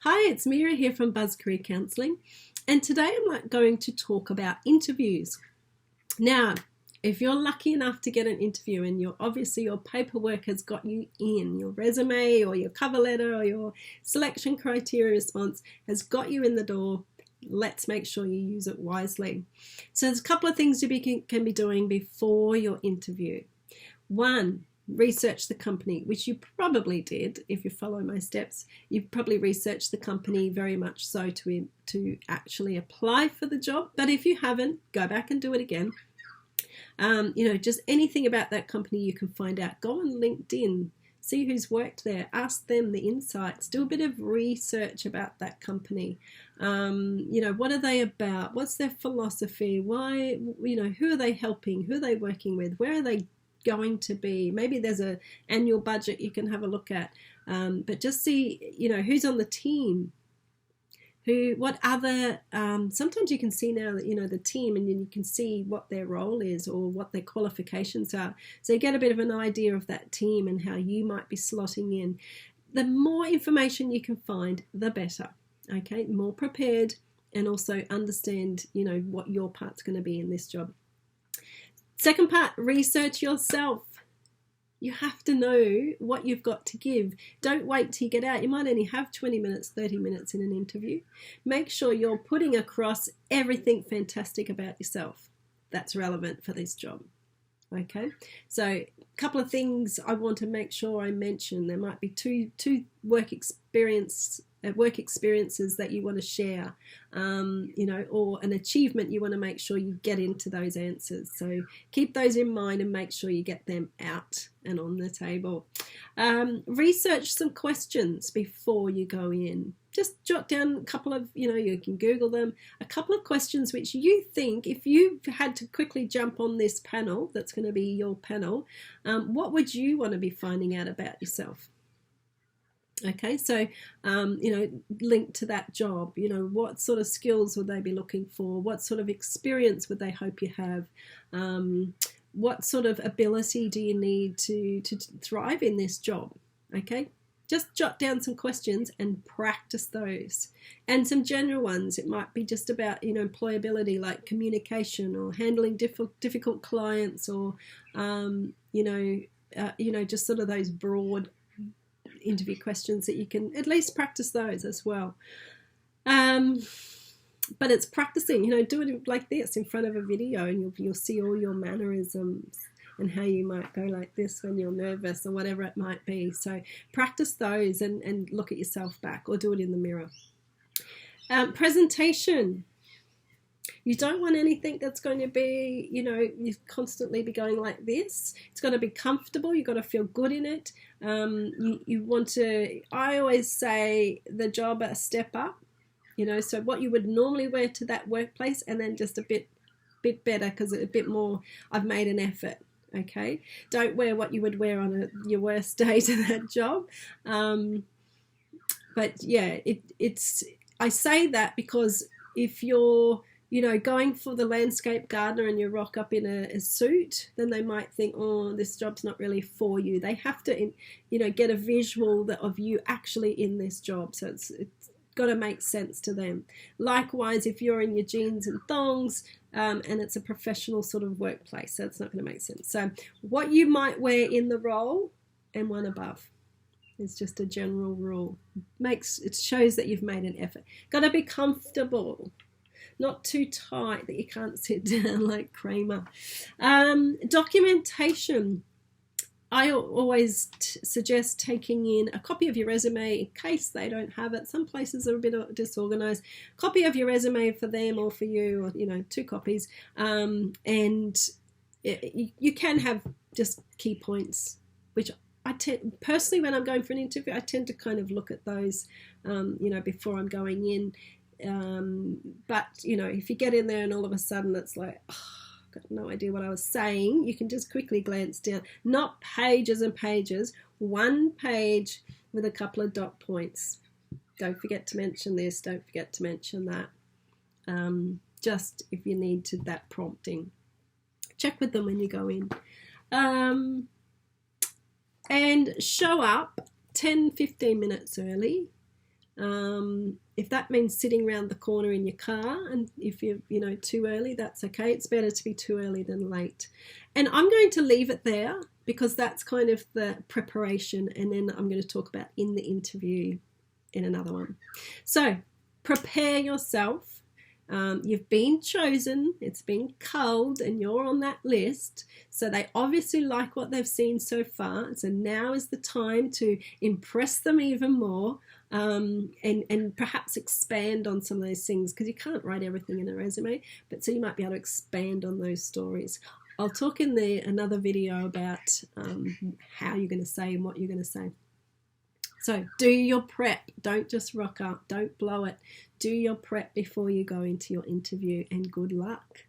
Hi, it's Mira here from Buzz Career Counselling, and today I'm going to talk about interviews. Now, if you're lucky enough to get an interview and obviously your paperwork has got you in, your resume or your cover letter or your selection criteria response has got you in the door, let's make sure you use it wisely. So there's a couple of things you can be doing before your interview. One, research the company, which you probably did if you follow my steps. You probably researched the company very much so to actually apply for the job. But if you haven't, go back and do it again. Just anything about that company you can find out. Go on LinkedIn, see who's worked there, ask them the insights, do a bit of research about that company. What are they about? What's their philosophy? Why, who are they helping? Who are they working with? Where are they going to be? Maybe there's an annual budget you can have a look at, but just see, who's on the team, what other, sometimes you can see now that, the team, and then you can see what their role is or what their qualifications are. So you get a bit of an idea of that team and how you might be slotting in. The more information you can find, the better. Okay, more prepared, and also understand, what your part's going to be in this job. Second part, research yourself. You have to know what you've got to give. Don't wait till you get out. You might only have 20 minutes, 30 minutes in an interview. Make sure you're putting across everything fantastic about yourself that's relevant for this job. Okay, so a couple of things I want to make sure I mention. There might be two work experiences that you want to share, or an achievement you want to make sure you get into those answers. So keep those in mind and make sure you get them out and on the table. Research some questions before you go in. Just jot down a couple of, you can Google them, a couple of questions which you think, if you had to quickly jump on this panel, that's going to be your panel, what would you want to be finding out about yourself? Okay, so, linked to that job, what sort of skills would they be looking for? What sort of experience would they hope you have? What sort of ability do you need to thrive in this job? Okay, just jot down some questions and practice those. And some general ones, it might be just about, employability, like communication or handling difficult clients, or, just sort of those broad interview questions that you can at least practice those as well. But it's practicing, do it like this in front of a video, and you'll see all your mannerisms and how you might go like this when you're nervous or whatever it might be. So practice those and look at yourself back, or do it in the mirror. Presentation. You don't want anything that's going to be, you constantly be going like this. It's got to be comfortable. You've got to feel good in it. You want to, I always say, the job a step up, so what you would normally wear to that workplace, and then just a bit better, because a bit more, I've made an effort. Okay, don't wear what you would wear on your worst day to that job. But yeah, I say that because if you're going for the landscape gardener and you rock up in a suit, then they might think, oh, this job's not really for you. They have to, get a visual of you actually in this job. So it's got to make sense to them. Likewise, if you're in your jeans and thongs, and it's a professional sort of workplace, so it's not going to make sense. So what you might wear in the role and one above is just a general rule. It shows that you've made an effort. Got to be comfortable. Not too tight that you can't sit down like Kramer. Documentation. I always suggest taking in a copy of your resume in case they don't have it. Some places are a bit disorganized. Copy of your resume for them or for you, or, 2 copies. And you can have just key points, which I personally, when I'm going for an interview, I tend to kind of look at those, before I'm going in. But if you get in there and all of a sudden it's like, I've got no idea what I was saying, you can just quickly glance down. Not pages and pages, 1 page with a couple of dot points. Don't forget to mention this, don't forget to mention that. Just if you need that prompting. Check with them when you go in. And show up 10-15 minutes early. If that means sitting around the corner in your car, and if you're too early, that's okay. It's better to be too early than late. And I'm going to leave it there because that's kind of the preparation, and then I'm going to talk about in the interview in another one. So prepare yourself. You've been chosen, it's been culled, and you're on that list. So they obviously like what they've seen so far. So now is the time to impress them even more, and perhaps expand on some of those things, because you can't write everything in a resume, but so you might be able to expand on those stories. I'll talk in another video about how you're going to say and what you're going to say. So do your prep. Don't just rock up. Don't blow it. Do your prep before you go into your interview, and good luck.